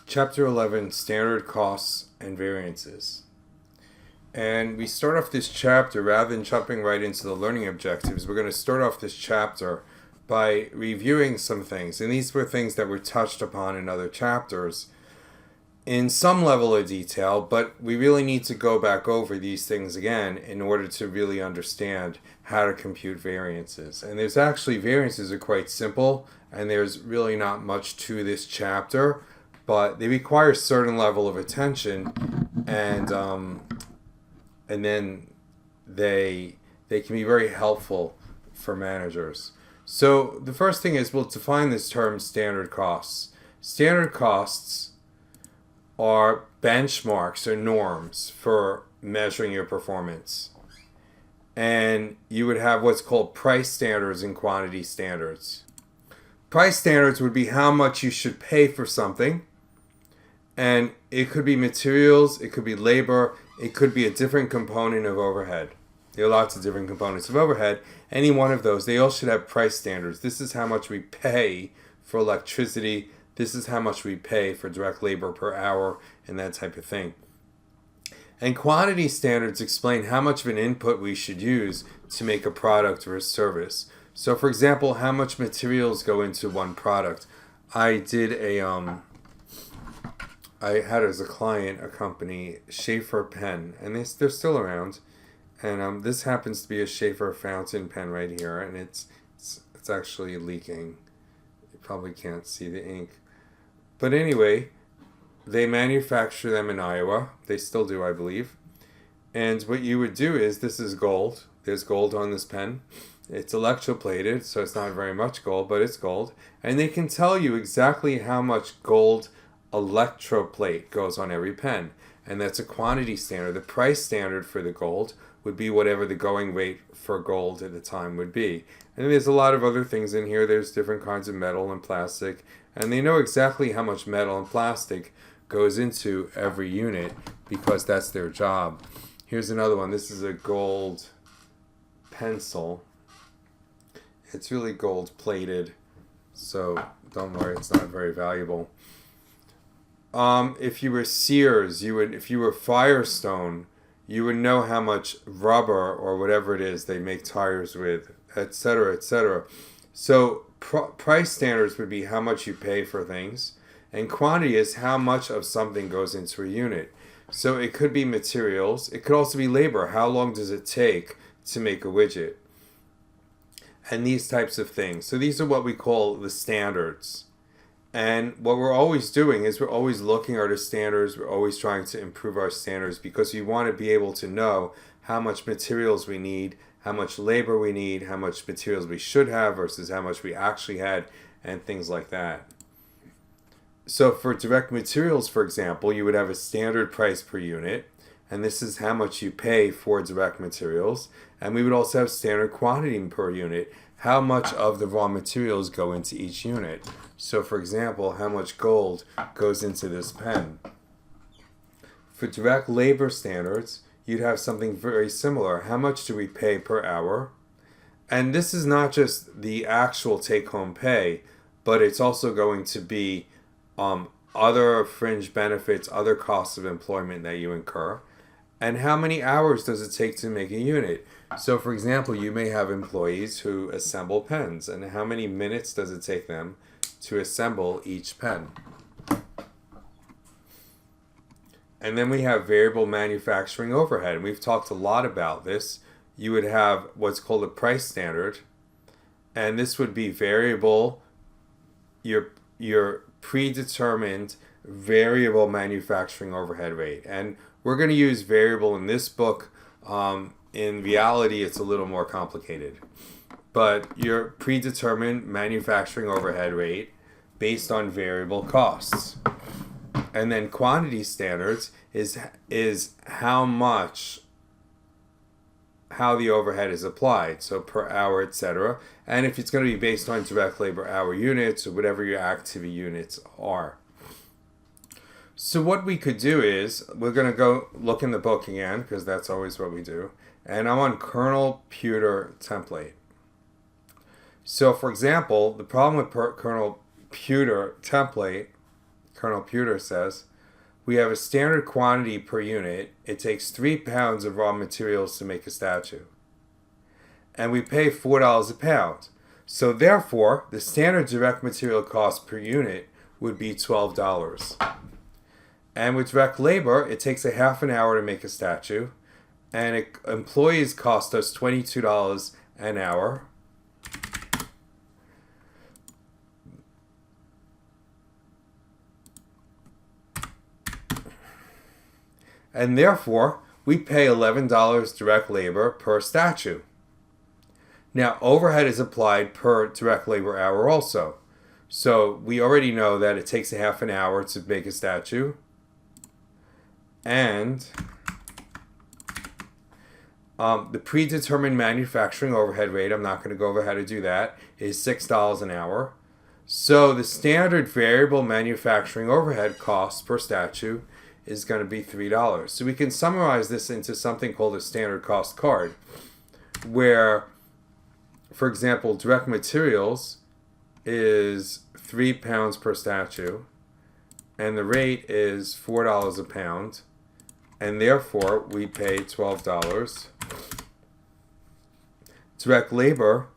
Chapter 11, Standard Costs and Variances. And we start off this chapter, rather than jumping right into the learning objectives, we're going to start off this chapter by reviewing some things. And these were things that were touched upon in other chapters in some level of detail, but we really need to go back over these things again in order to really understand how to compute variances. And there's actually, variances are quite simple, and there's really not much to this chapter, but they require a certain level of attention, and then they can be very helpful for managers. So the first thing is we'll define this term standard costs. Standard costs are benchmarks or norms for measuring your performance. And you would have what's called price standards and quantity standards. Price standards would be how much you should pay for something. And it could be materials, it could be labor, it could be a different component of overhead. There are lots of different components of overhead. Any one of those, they all should have price standards. This is how much we pay for electricity. This is how much we pay for direct labor per hour and that type of thing. And quantity standards explain how much of an input we should use to make a product or a service. So for example, how much materials go into one product. I had as a client a company, Schaefer Pen, and they're still around. And this happens to be a Schaefer fountain pen right here, and it's actually leaking. You probably can't see the ink. But anyway, they manufacture them in Iowa. They still do, I believe. And what you would do is, this is gold. There's gold on this pen. It's electroplated, so it's not very much gold, but it's gold. And they can tell you exactly how much gold electroplate goes on every pen. And that's a quantity standard. The price standard for the gold would be whatever the going rate for gold at the time would be. And there's a lot of other things in here. There's different kinds of metal and plastic. And they know exactly how much metal and plastic goes into every unit because that's their job. Here's another one. This is a gold pencil. It's really gold plated, so don't worry, it's not very valuable. If you were Sears, if you were Firestone, you would know how much rubber or whatever it is they make tires with, etc., etc. So price standards would be how much you pay for things, and quantity is how much of something goes into a unit. So it could be materials. It could also be labor. How long does it take to make a widget? And these types of things. So these are what we call the standards. And what we're always doing is we're always looking at our standards. We're always trying to improve our standards because we want to be able to know how much materials we need, how much labor we need, how much materials we should have versus how much we actually had, and things like that. So for direct materials, for example, you would have a standard price per unit, and this is how much you pay for direct materials. And we would also have standard quantity per unit, how much of the raw materials go into each unit. So for example, how much gold goes into this pen. For direct labor standards, you'd have something very similar. How much do we pay per hour? And this is not just the actual take-home pay, but it's also going to be other fringe benefits, other costs of employment that you incur. And how many hours does it take to make a unit? So for example, you may have employees who assemble pens, and how many minutes does it take them to assemble each pen? And then we have variable manufacturing overhead, and we've talked a lot about this. You would have what's called a price standard, and this would be variable, your predetermined variable manufacturing overhead rate. And we're going to use variable in this book. In reality, it's a little more complicated. But your predetermined manufacturing overhead rate based on variable costs. And then quantity standards is how the overhead is applied, so per hour, etc. And if it's going to be based on direct labor hour units or whatever your activity units are. So what we could do is, we're going to go look in the book again, because that's always what we do. And I'm on kernel pewter template. So for example, the problem with kernel pewter template Colonel Pewter says, we have a standard quantity per unit. It takes 3 pounds of raw materials to make a statue. And we pay $4 a pound. So therefore, the standard direct material cost per unit would be $12. And with direct labor, it takes a half an hour to make a statue. And employees cost us $22 an hour. And therefore, we pay $11 direct labor per statue. Now, overhead is applied per direct labor hour also. So we already know that it takes a half an hour to make a statue. And the predetermined manufacturing overhead rate, I'm not going to go over how to do that, is $6 an hour. So the standard variable manufacturing overhead cost per statue is going to be $3. So we can summarize this into something called a standard cost card, where, for example, direct materials is 3 pounds per statue, and the rate is $4 a pound, and therefore we pay $12. Direct labor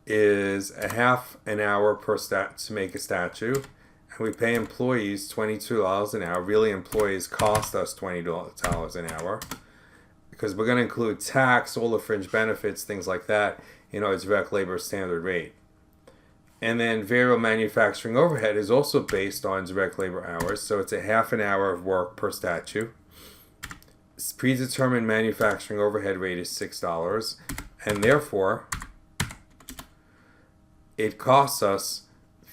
is a half an hour per to make a statue, and we pay employees $22 an hour. Really, employees cost us $20 an hour, because we're going to include tax, all the fringe benefits, things like that, in our direct labor standard rate. And then variable manufacturing overhead is also based on direct labor hours, so it's a half an hour of work per statue. Predetermined manufacturing overhead rate is $6, and therefore it costs us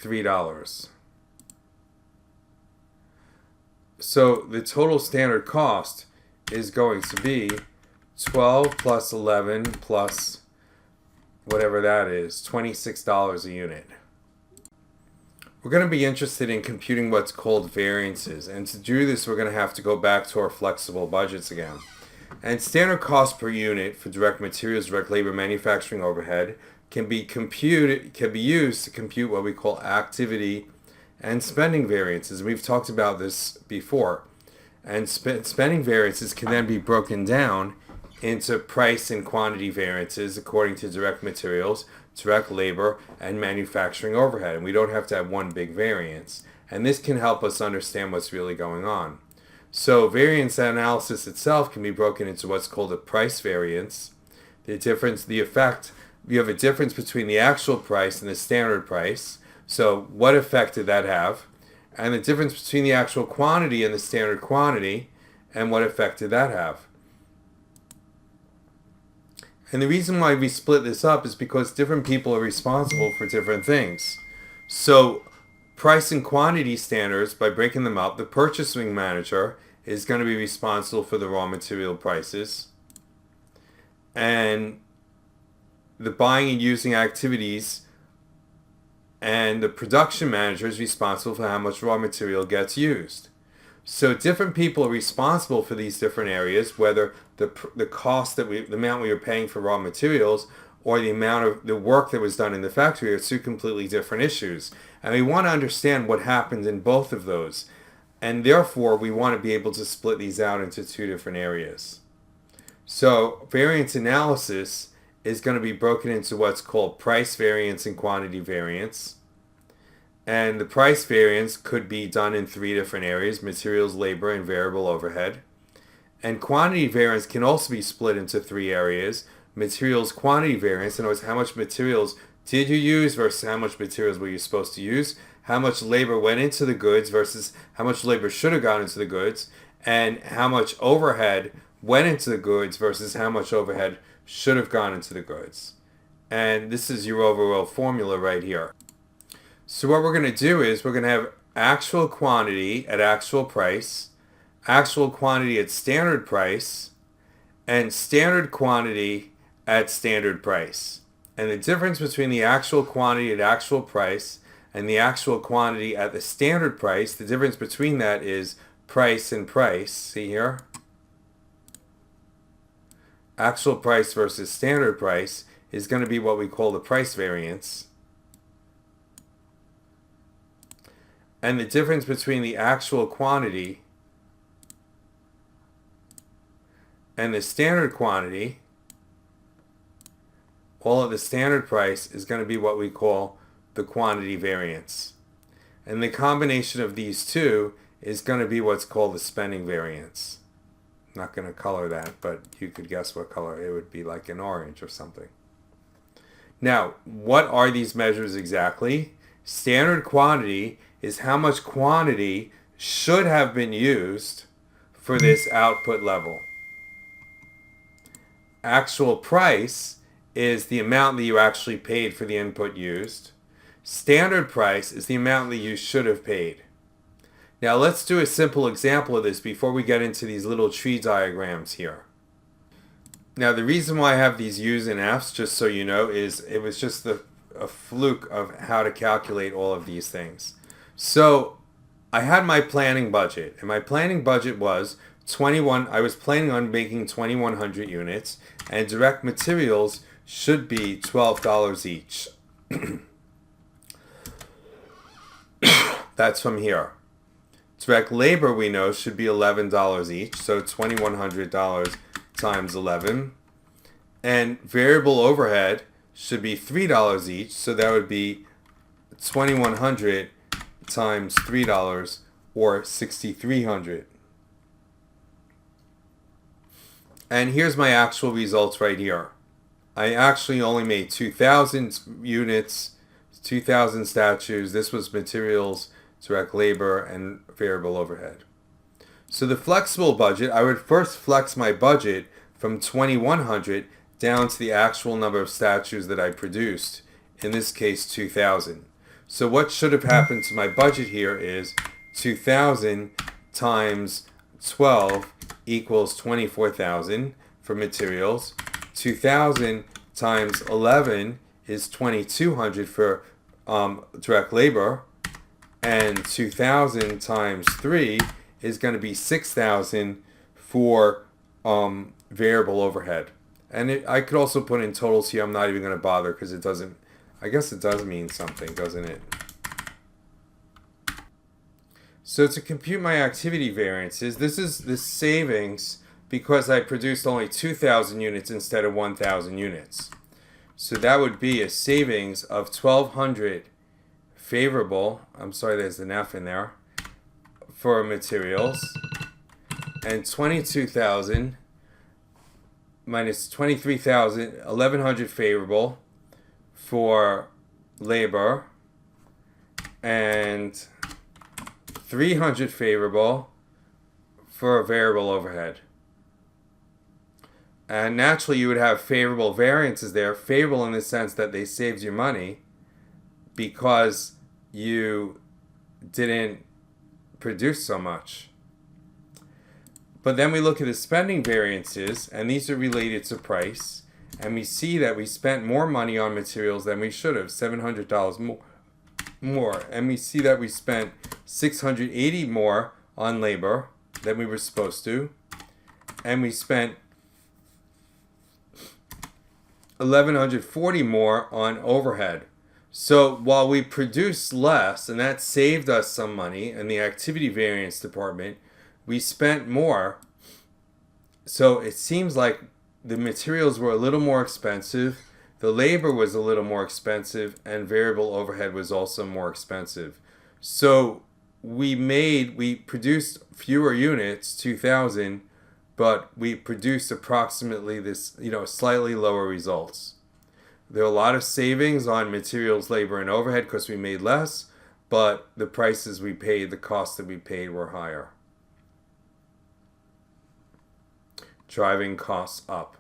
$3. So the total standard cost is going to be 12 plus 11 plus whatever that is, $26 a unit. We're going to be interested in computing what's called variances, and to do this we're going to have to go back to our flexible budgets again. And standard cost per unit for direct materials, direct labor, manufacturing overhead can be used to compute what we call activity and spending variances. We've talked about this before. And spending variances can then be broken down into price and quantity variances according to direct materials, direct labor, and manufacturing overhead. And we don't have to have one big variance. And this can help us understand what's really going on. So variance analysis itself can be broken into what's called a price variance. You have a difference between the actual price and the standard price. So what effect did that have? And the difference between the actual quantity and the standard quantity, and what effect did that have? And the reason why we split this up is because different people are responsible for different things. So price and quantity standards, by breaking them up, the purchasing manager is going to be responsible for the raw material prices. And the buying and using activities, and the production manager is responsible for how much raw material gets used. So different people are responsible for these different areas, whether the cost the amount we were paying for raw materials, or the amount of the work that was done in the factory, are two completely different issues. And we want to understand what happened in both of those. And therefore, we want to be able to split these out into two different areas. So variance analysis is going to be broken into what's called price variance and quantity variance. And the price variance could be done in three different areas: materials, labor, and variable overhead. And quantity variance can also be split into three areas: materials quantity variance, in other words, how much materials did you use versus how much materials were you supposed to use, how much labor went into the goods versus how much labor should have gone into the goods, and how much overhead went into the goods versus how much overhead should have gone into the goods. And this is your overall formula right here. So what we're going to do is we're going to have actual quantity at actual price, actual quantity at standard price, and standard quantity at standard price. And the difference between the actual quantity at actual price and the actual quantity at the standard price, the difference between that is price and price. See here? Actual price versus standard price is going to be what we call the price variance. And the difference between the actual quantity and the standard quantity, all of the standard price, is going to be what we call the quantity variance. And the combination of these two is going to be what's called the spending variance. I'm not going to color that, but you could guess what color. It would be like an orange or something. Now, what are these measures exactly? Standard quantity is how much quantity should have been used for this output level. Actual price is the amount that you actually paid for the input used. Standard price is the amount that you should have paid. Now let's do a simple example of this before we get into these little tree diagrams here. Now the reason why I have these U's and F's, just so you know, is it was just a fluke of how to calculate all of these things. So I had my planning budget, and my planning budget was I was planning on making 2,100 units, and direct materials should be $12 each. That's from here. Direct labor, we know, should be $11 each, so $2,100 times 11. And variable overhead should be $3 each, so that would be $2,100 times $3, or $6,300. And here's my actual results right here. I actually only made 2,000 units, 2,000 statues. This was materials, direct labor, and variable overhead. So the flexible budget, I would first flex my budget from 2,100 down to the actual number of statues that I produced, in this case 2,000. So what should have happened to my budget here is 2,000 times 12 equals 24,000 for materials. 2,000 times 11 is 2,200 for direct labor. And 2,000 times 3 is going to be 6,000 for variable overhead. And I could also put in totals here. I'm not even going to bother because it doesn't, I guess it does mean something, doesn't it? So to compute my activity variances, this is the savings because I produced only 2,000 units instead of 1,000 units. So that would be a savings of 1,200 favorable, I'm sorry there's an F in there, for materials, and 22,000 minus 23,000, 1,100 favorable for labor, and 300 favorable for variable overhead. And naturally you would have favorable variances there, favorable in the sense that they saved you money because you didn't produce so much. But then we look at the spending variances, and these are related to price, and we see that we spent more money on materials than we should have, $700 more. And we see that we spent $680 more on labor than we were supposed to, and we spent $1,140 more on overhead. So while we produced less, and that saved us some money in the activity variance department, we spent more. So it seems like the materials were a little more expensive, the labor was a little more expensive, and variable overhead was also more expensive. So we produced fewer units, 2,000, but we produced approximately this, slightly lower results. There are a lot of savings on materials, labor, and overhead because we made less, but the prices we paid, the costs that we paid were higher, driving costs up.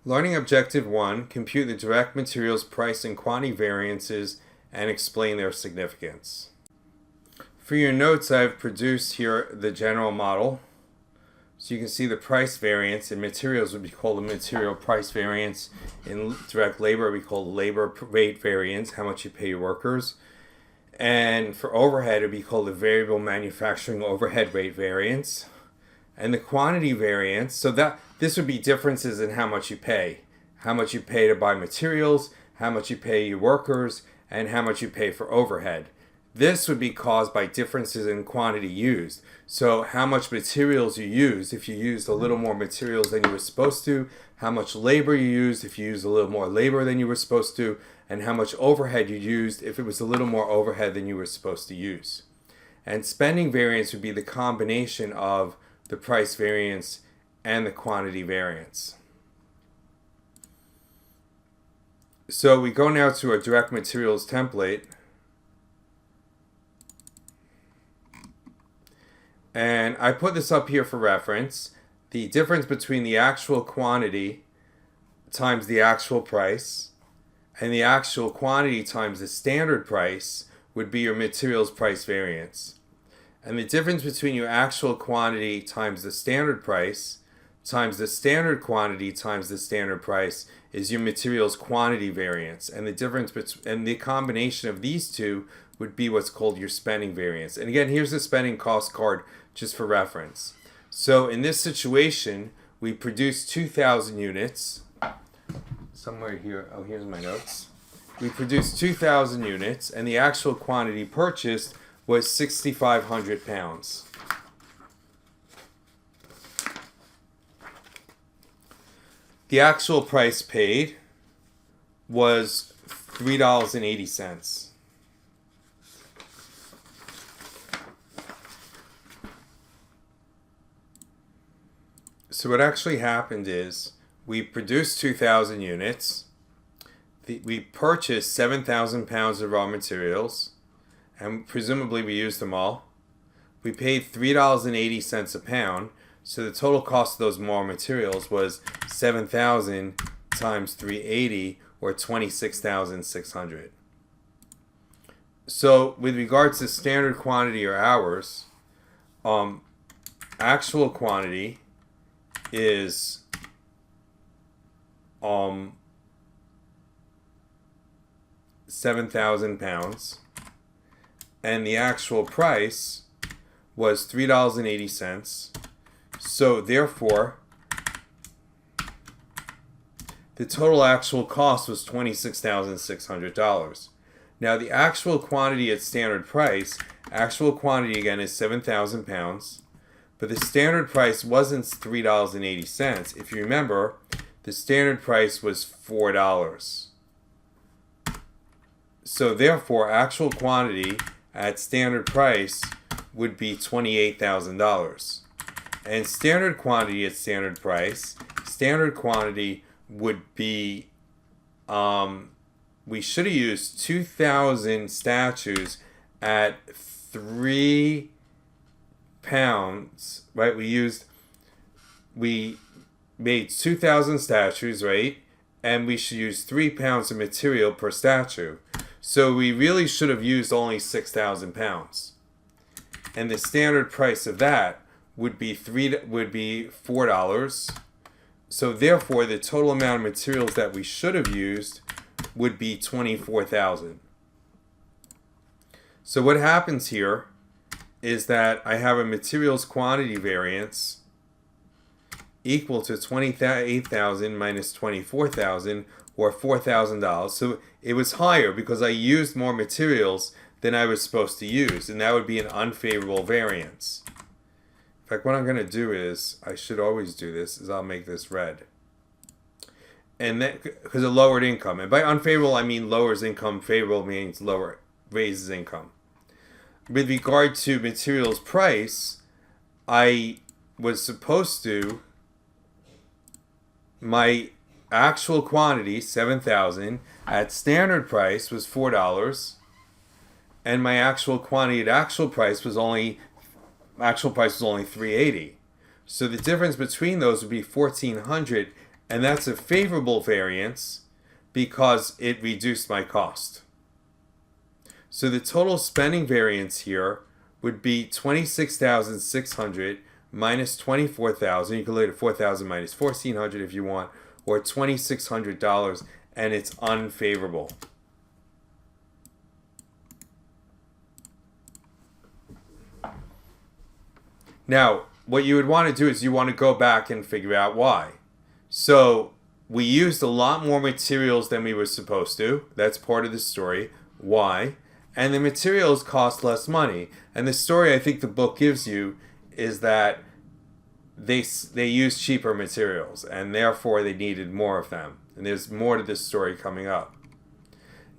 Learning Objective 1, compute the direct materials price and quantity variances and explain their significance. For your notes, I've produced here the general model. So you can see the price variance in materials would be called the material price variance. In direct labor, we call the labor rate variance, how much you pay your workers. And for overhead, it would be called the variable manufacturing overhead rate variance. And the quantity variance, so that this would be differences in how much you pay to buy materials, how much you pay your workers, and how much you pay for overhead. This would be caused by differences in quantity used. So how much materials you used, if you used a little more materials than you were supposed to, how much labor you used, if you used a little more labor than you were supposed to, and how much overhead you used, if it was a little more overhead than you were supposed to use. And spending variance would be the combination of the price variance and the quantity variance. So we go now to a direct materials template. And I put this up here for reference. The difference between the actual quantity times the actual price and the actual quantity times the standard price would be your materials price variance. And the difference between your actual quantity times the standard price times the standard quantity times the standard price is your materials quantity variance. And the difference and the combination of these two would be what's called your spending variance. And again, here's the spending cost card just for reference. So in this situation, we produced 2,000 units. Somewhere here, oh, here's my notes. We produced 2,000 units, and the actual quantity purchased was 6,500 pounds. The actual price paid was $3.80. So what actually happened is we produced 2,000 units. We purchased 7,000 pounds of raw materials, and presumably we used them all. We paid $3.80 a pound, so the total cost of those raw materials was 7,000 times 380, or 26,600. So with regards to standard quantity or hours, actual quantity is 7,000 pounds, and the actual price was $3.80. So therefore, the total actual cost was $26,600. Now the actual quantity at standard price, actual quantity again is 7,000 pounds, but the standard price wasn't $3.80. If you remember, the standard price was $4. So therefore, actual quantity at standard price would be $28,000. And standard quantity at standard price, standard quantity would be, we should have used 2,000 statues at 3 pounds, right? We made 2,000 statues, right? And we should use 3 pounds of material per statue. So we really should have used only 6,000 pounds. And the standard price of that would be $4. So therefore, the total amount of materials that we should have used would be 24,000. So what happens here is that I have a materials quantity variance equal to 28,000 minus 24,000, or $4,000. So it was higher because I used more materials than I was supposed to use, and that would be an unfavorable variance. In fact, what I'm going to do is, I should always do this, is I'll make this red. And that, because of lowered income. And by unfavorable, I mean lowers income. Favorable means raises income. With regard to materials price, I was supposed to, my actual quantity, 7,000, at standard price was $4, and my actual quantity at actual price was only $3.80. So the difference between those would be $1,400, and that's a favorable variance because it reduced my cost. So the total spending variance here would be 26,600 minus 24,000. You can look at 4,000 minus 1,400 if you want, or $2,600, and it's unfavorable. Now, what you would want to do is you want to go back and figure out why. So we used a lot more materials than we were supposed to. That's part of the story. Why? And the materials cost less money. And the story I think the book gives you is that they used cheaper materials and therefore they needed more of them. And there's more to this story coming up.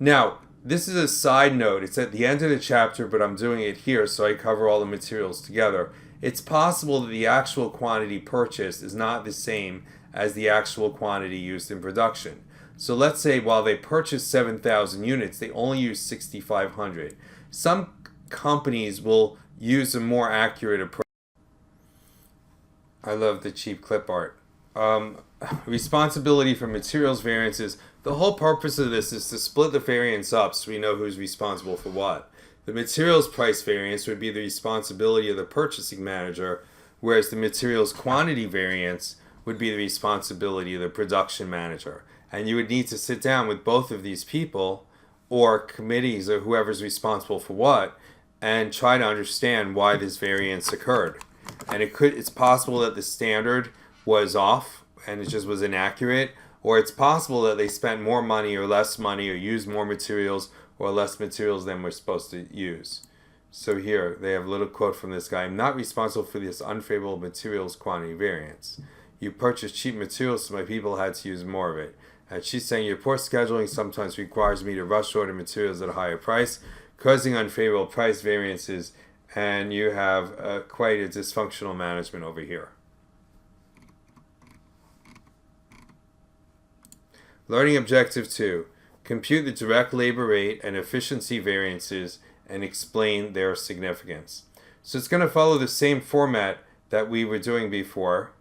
Now, this is a side note. It's at the end of the chapter, but I'm doing it here so I cover all the materials together. It's possible that the actual quantity purchased is not the same as the actual quantity used in production. So let's say while they purchased 7,000 units, they only use 6,500. Some companies will use a more accurate approach. I love the cheap clip art. Responsibility for materials variances. The whole purpose of this is to split the variance up so we know who's responsible for what. The materials price variance would be the responsibility of the purchasing manager, whereas the materials quantity variance would be the responsibility of the production manager. And you would need to sit down with both of these people or committees or whoever's responsible for what and try to understand why this variance occurred. And it's possible that the standard was off and it just was inaccurate, or it's possible that they spent more money or less money or used more materials or less materials than we're supposed to use. So here they have a little quote from this guy. I'm not responsible for this unfavorable materials quantity variance. You purchased cheap materials so my people had to use more of it. And she's saying your poor scheduling sometimes requires me to rush order materials at a higher price, causing unfavorable price variances, and you have quite a dysfunctional management over here. Learning Objective 2. Compute the direct labor rate and efficiency variances and explain their significance. So it's going to follow the same format that we were doing before.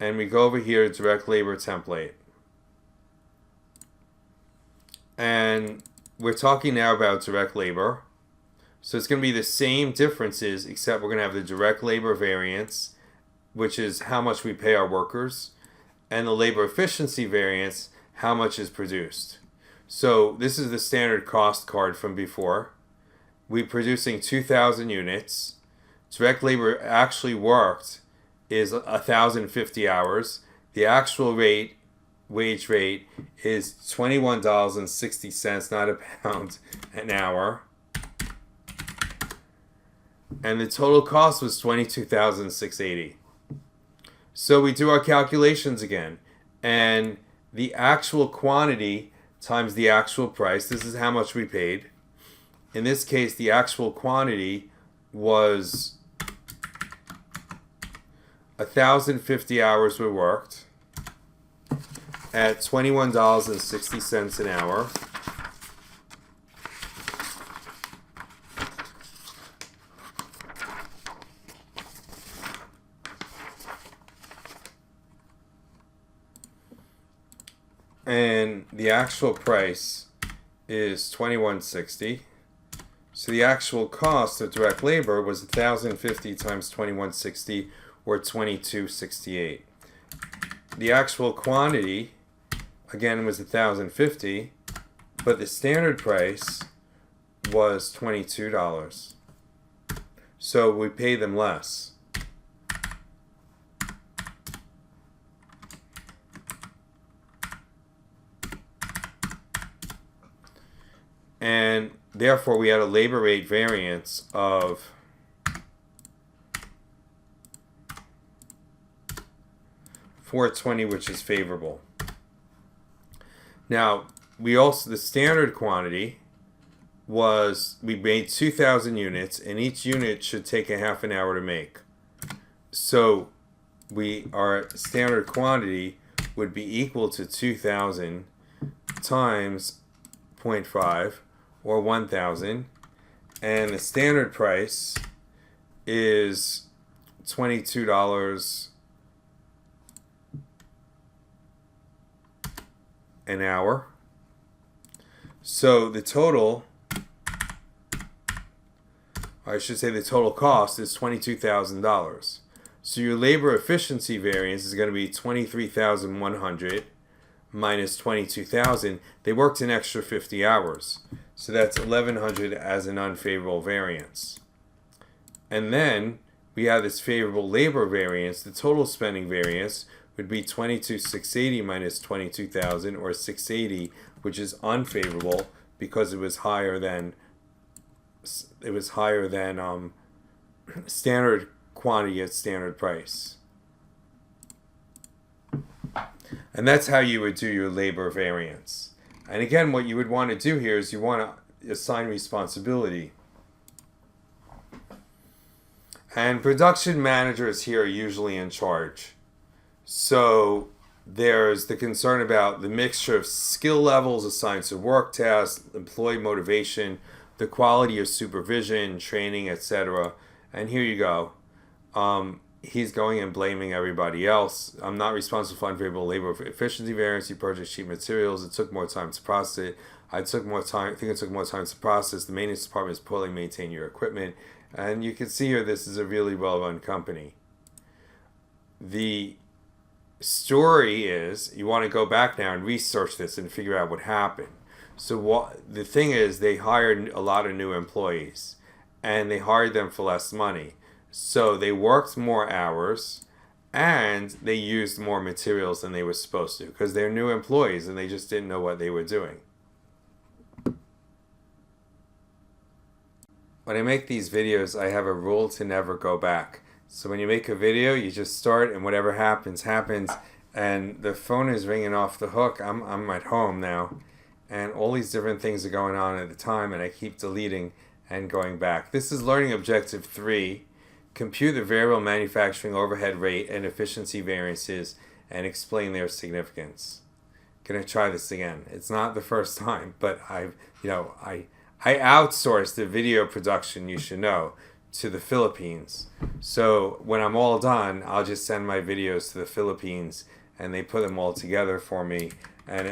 And we go over here to direct labor template. And we're talking now about direct labor. So it's going to be the same differences, except we're going to have the direct labor variance, which is how much we pay our workers, and the labor efficiency variance, how much is produced. So this is the standard cost card from before. We're producing 2,000 units. Direct labor actually worked is 1,050 hours. The actual wage rate is $21.60, not a pound, an hour. And the total cost was $22,680. So we do our calculations again. And the actual quantity times the actual price, this is how much we paid. In this case, the actual quantity was 1,050 hours were worked at $21.60 an hour. And the actual price is $21.60. So the actual cost of direct labor was 1,050 times $21.60, or $22.68. The actual quantity, again, was 1,050, but the standard price was $22. So we pay them less. And therefore, we had a labor rate variance of $420, which is favorable. Now, the standard quantity was, we made 2,000 units, and each unit should take a half an hour to make. So our standard quantity would be equal to 2,000 times 0.5, or 1,000, and the standard price is $22 an hour. So the total, I should say the total cost is $22,000. So your labor efficiency variance is going to be 23,100 minus 22,000. They worked an extra 50 hours. So that's 1,100 as an unfavorable variance. And then we have this favorable labor variance. The total spending variance would be 22,680 minus 22,000, or 680, which is unfavorable because it was higher than standard quantity at standard price. And that's how you would do your labor variance. And again, what you would want to do here is you want to assign responsibility. And production managers here are usually in charge. So there's the concern about the mixture of skill levels assigned to work tasks, employee motivation, the quality of supervision, training, etc. And here you go. He's going and blaming everybody else. I'm not responsible for unfavorable labor efficiency variance. You purchased cheap materials. It took more time to process it. I think it took more time to process. The maintenance department is poorly maintain your equipment. And you can see here this is a really well-run company. The story is you want to go back now and research this and figure out what happened. So the thing is, they hired a lot of new employees, and they hired them for less money. So they worked more hours, and they used more materials than they were supposed to because they're new employees and they just didn't know what they were doing. When I make these videos, I have a rule to never go back. So when you make a video, you just start and whatever happens, happens. And the phone is ringing off the hook. I'm at home now. And all these different things are going on at the time, and I keep deleting and going back. This is learning objective 3. Compute the variable manufacturing overhead rate and efficiency variances and explain their significance. Gonna try this again. It's not the first time, but I outsourced the video production, you should know, to the Philippines. So when I'm all done, I'll just send my videos to the Philippines and they put them all together for me, and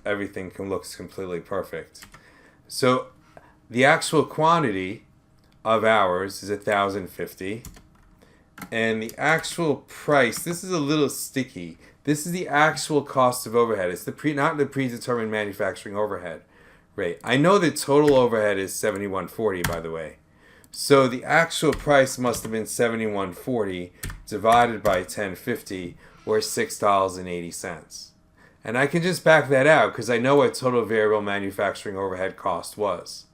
everything looks completely perfect. So the actual quantity of hours is 1,050, and the actual price, this is a little sticky. This is the actual cost of overhead. It's not the predetermined manufacturing overhead rate. I know the total overhead is 7140, by the way. So the actual price must have been 7140 divided by 1050, or $6.80. And I can just back that out because I know what total variable manufacturing overhead cost was.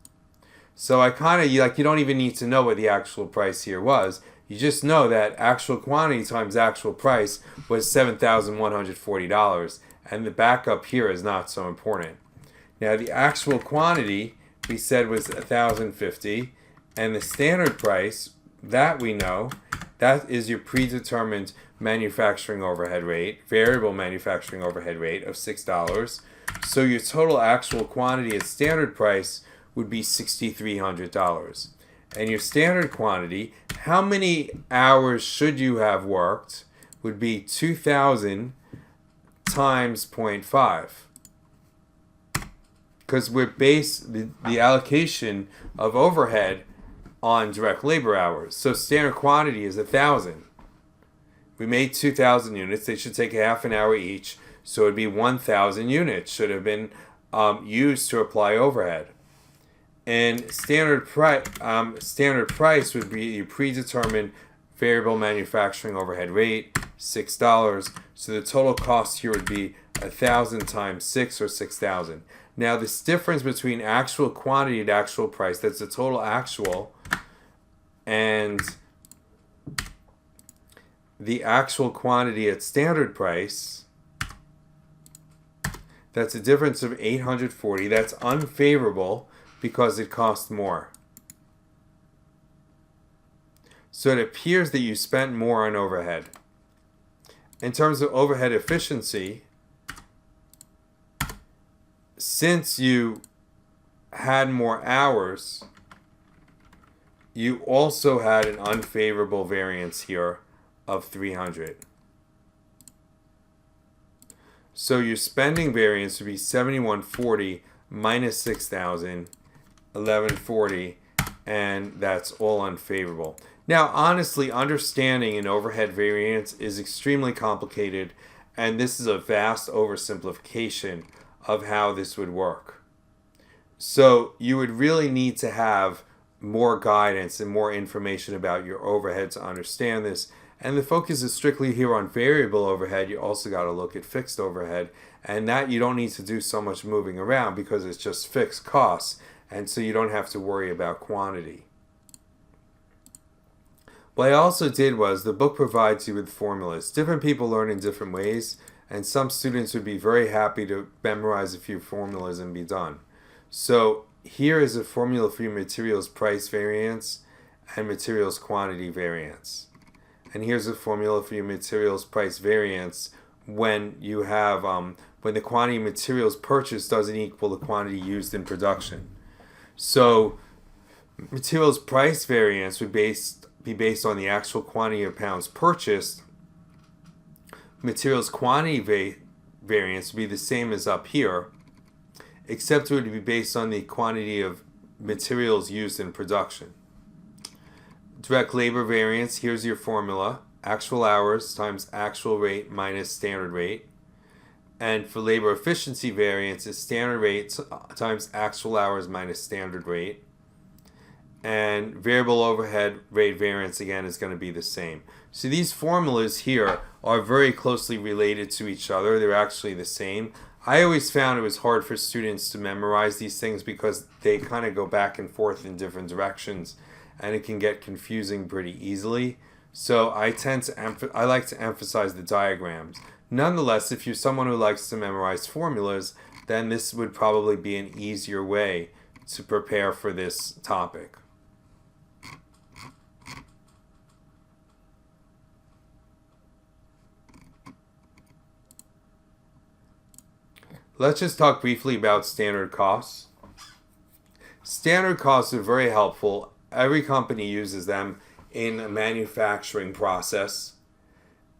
So I kind of, you don't even need to know what the actual price here was. You just know that actual quantity times actual price was $7,140. And the backup here is not so important. Now the actual quantity we said was 1,050. And the standard price, that we know, that is your predetermined manufacturing overhead rate, variable manufacturing overhead rate of $6. So your total actual quantity at standard price would be $6,300. And your standard quantity, how many hours should you have worked, would be 2,000 times 0.5. Because we're based the allocation of overhead on direct labor hours. So standard quantity is 1,000. We made 2,000 units. They should take half an hour each. So it would be 1,000 units should have been used to apply overhead. And standard price would be your predetermined variable manufacturing overhead rate, $6. So the total cost here would be 1,000 times 6, or 6,000. Now this difference between actual quantity and actual price, that's the total actual, and the actual quantity at standard price, that's a difference of 840. That's unfavorable because it costs more. So it appears that you spent more on overhead. In terms of overhead efficiency, since you had more hours, you also had an unfavorable variance here of 300. So your spending variance would be 7140 minus 6,000, 1140, and that's all unfavorable. Now, honestly, understanding an overhead variance is extremely complicated, and this is a vast oversimplification of how this would work. So you would really need to have more guidance and more information about your overhead to understand this. And the focus is strictly here on variable overhead. You also got to look at fixed overhead, and that you don't need to do so much moving around because it's just fixed costs, and so you don't have to worry about quantity. What I also did was the book provides you with formulas. Different people learn in different ways, and some students would be very happy to memorize a few formulas and be done. So here is a formula for your materials price variance and materials quantity variance. And here's a formula for your materials price variance when you have when the quantity of materials purchased doesn't equal the quantity used in production. So materials price variance would be based on the actual quantity of pounds purchased. Materials quantity variance would be the same as up here, except it would be based on the quantity of materials used in production. Direct labor variance, here's your formula. Actual hours times actual rate minus standard rate. And for labor efficiency variance, is standard rate times actual hours minus standard rate. And variable overhead rate variance, again, is going to be the same. So these formulas here are very closely related to each other. They're actually the same. I always found it was hard for students to memorize these things because they kind of go back and forth in different directions, and it can get confusing pretty easily. So I like to emphasize the diagrams. Nonetheless, if you're someone who likes to memorize formulas, then this would probably be an easier way to prepare for this topic. Let's just talk briefly about standard costs. Standard costs are very helpful. Every company uses them in a manufacturing process,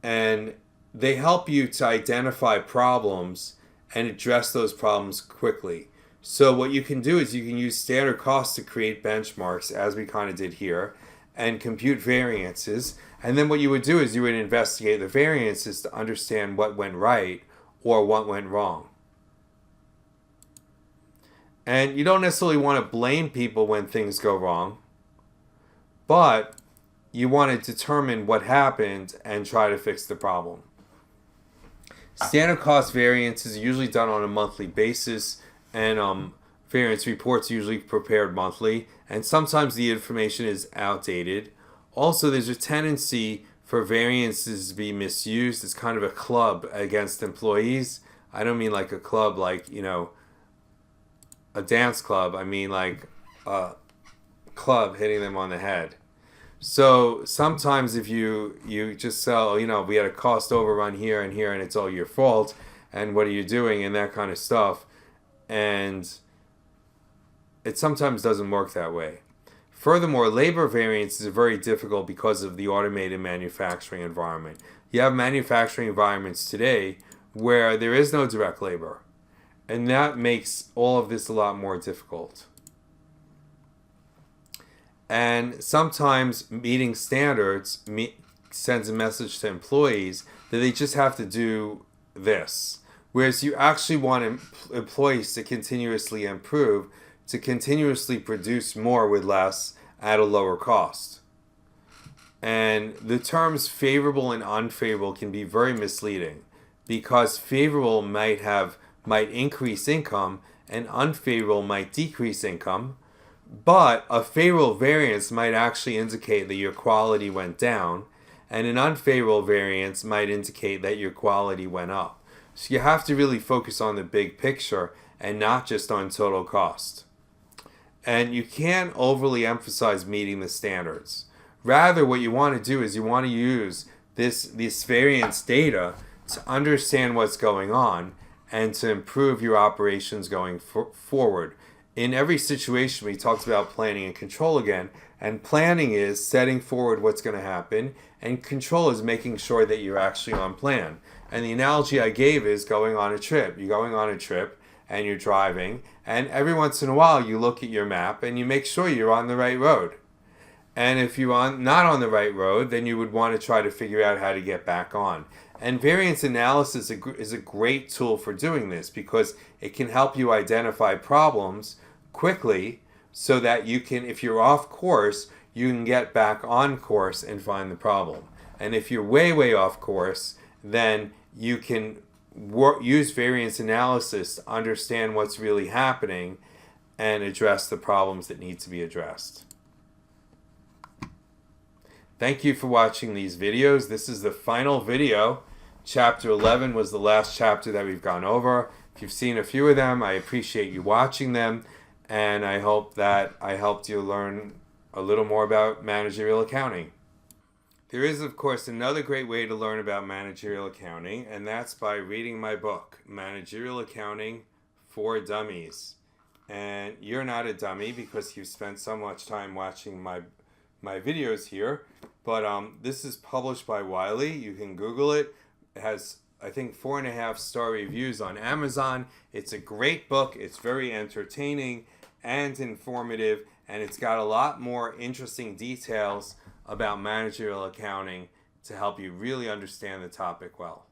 and they help you to identify problems and address those problems quickly. So what you can do is you can use standard costs to create benchmarks, as we kind of did here, and compute variances. And then what you would do is you would investigate the variances to understand what went right or what went wrong. And you don't necessarily want to blame people when things go wrong, but you want to determine what happened and try to fix the problem. Standard cost variance is usually done on a monthly basis, and variance reports are usually prepared monthly, and sometimes the information is outdated. Also, there's a tendency for variances to be misused. It's kind of a club against employees. I don't mean like a club like, a dance club. I mean like a club hitting them on the head. So sometimes if you just sell, we had a cost overrun here and here and it's all your fault and what are you doing and that kind of stuff. And it sometimes doesn't work that way. Furthermore, labor variance is very difficult because of the automated manufacturing environment. You have manufacturing environments today where there is no direct labor. And that makes all of this a lot more difficult. And sometimes meeting standards sends a message to employees that they just have to do this. Whereas you actually want employees to continuously improve, to continuously produce more with less at a lower cost. And the terms favorable and unfavorable can be very misleading because favorable might increase income and unfavorable might decrease income, but a favorable variance might actually indicate that your quality went down, and an unfavorable variance might indicate that your quality went up. So you have to really focus on the big picture and not just on total cost. And you can't overly emphasize meeting the standards. Rather, what you want to do is you want to use this variance data to understand what's going on and to improve your operations going forward. In every situation, we talked about planning and control again, and planning is setting forward what's going to happen, and control is making sure that you're actually on plan. And the analogy I gave is going on a trip. You're going on a trip, and you're driving, and every once in a while you look at your map and you make sure you're on the right road. And if you're not on the right road, then you would want to try to figure out how to get back on. And variance analysis is a great tool for doing this because it can help you identify problems quickly so that you can, if you're off course, you can get back on course and find the problem. And if you're way off course, then you can use variance analysis to understand what's really happening and address the problems that need to be addressed. Thank you for watching these videos. This is the final video. Chapter 11 was the last chapter that we've gone over. If you've seen a few of them, I appreciate you watching them, and I hope that I helped you learn a little more about managerial accounting. There is, of course, another great way to learn about managerial accounting, and that's by reading my book, Managerial Accounting for Dummies. And you're not a dummy because you've spent so much time watching my videos here, but this is published by Wiley. You can Google it. It has, I think, 4.5-star reviews on Amazon. It's a great book. It's very entertaining and informative, and it's got a lot more interesting details about managerial accounting to help you really understand the topic well.